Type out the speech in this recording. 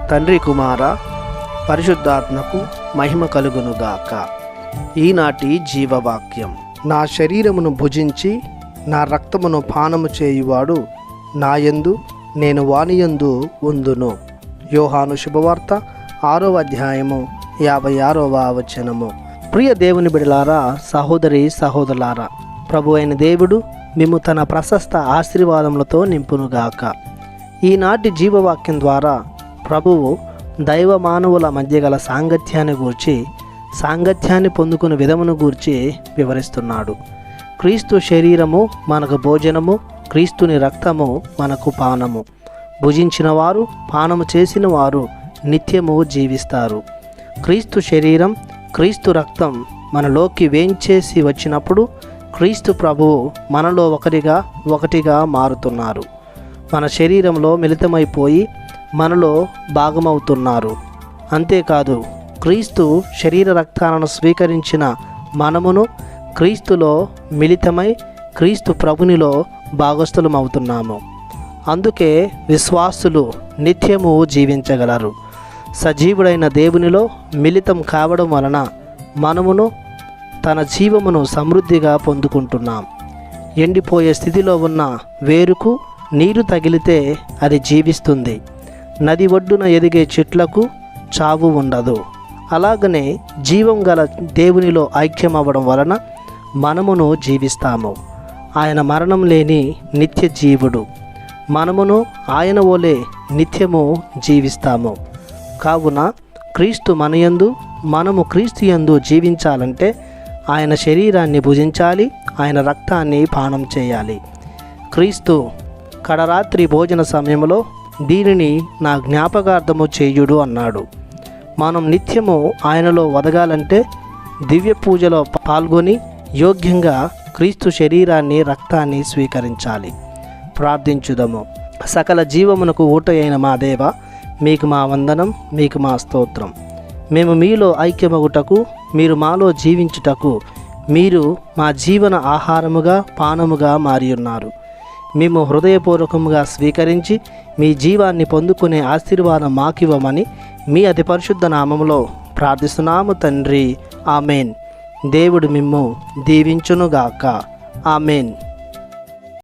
తండ్రి కుమార పరిశుద్ధాత్మకు మహిమ కలుగునుగాక. ఈనాటి జీవవాక్యం. నా శరీరమును భుజించి నా రక్తమును పానము చేయువాడు నాయందు నేను వానియందు ఉందును. యోహాను శుభవార్త 6వ అధ్యాయము 56వ వచనము. ప్రియ దేవుని బిడ్డలారా, సహోదరి సహోదరులారా, ప్రభు అయిన దేవుడు మేము తన ప్రశస్త ఆశీర్వాదములతో నింపునుగాక. ఈనాటి జీవవాక్యం ద్వారా ప్రభువు దైవ మానవుల మధ్య గల సాంగత్యాన్ని పొందుకునే విధమును గూర్చి వివరిస్తున్నాడు. క్రీస్తు శరీరము మనకు భోజనము, క్రీస్తుని రక్తము మనకు పానము. భుజించిన వారు, పానము చేసిన వారు నిత్యము జీవిస్తారు. క్రీస్తు శరీరం, క్రీస్తు రక్తం మనలోకి వేంచేసి వచ్చినప్పుడు క్రీస్తు ప్రభువు మనలో ఒకటిగా మారుతున్నారు. మన శరీరంలో మిళితమైపోయి మనలో భాగమవుతున్నారు. అంతేకాదు, క్రీస్తు శరీర రక్తాలను స్వీకరించిన మనమును క్రీస్తులో మిళితమై క్రీస్తు ప్రభునిలో భాగస్థులమవుతున్నాము. అందుకే విశ్వాసులు నిత్యము జీవించగలరు. సజీవుడైన దేవునిలో మిళితం కావడం వలన మనమును తన జీవమును సమృద్ధిగా పొందుకుంటున్నాం. ఎండిపోయే స్థితిలో ఉన్న వేరుకు నీరు తగిలితే అది జీవిస్తుంది. నది ఒడ్డున ఎదిగే చెట్లకు చావు ఉండదు. అలాగనే జీవం గల దేవునిలో ఐక్యమవ్వడం వలన మనమును జీవిస్తాము. ఆయన మరణం లేని నిత్య జీవుడు. మనమును ఆయన వలె నిత్యము జీవిస్తాము. కావున క్రీస్తు మనయందు, మనము క్రీస్తు యందు జీవించాలంటే ఆయన శరీరాన్ని భుజించాలి, ఆయన రక్తాన్ని పానం చేయాలి. క్రీస్తు కడరాత్రి భోజన సమయంలో దీనిని నా జ్ఞాపకార్థము చేయుడు అన్నాడు. మనం నిత్యము ఆయనలో వదగాలంటే దివ్య పూజలో పాల్గొని యోగ్యంగా క్రీస్తు శరీరాన్ని, రక్తాన్ని స్వీకరించాలి. ప్రార్థించుదము. సకల జీవమునకు ఊట అయిన మా దేవ, మీకు మా వందనం, మీకు మా స్తోత్రం. మేము మీలో ఐక్యమగుటకు, మీరు మాలో జీవించుటకు మీరు మా జీవన ఆహారముగా, పానముగా మారి ఉన్నారు. మేము హృదయపూర్వకముగా స్వీకరించి మీ జీవాన్ని పొందుకునే ఆశీర్వాదం మాకివ్వమని మీ అతి పరిశుద్ధ నామములో ప్రార్థిస్తున్నాము తండ్రి. ఆమెన్. దేవుడు మిమ్ము దీవించునుగాక. ఆమెన్.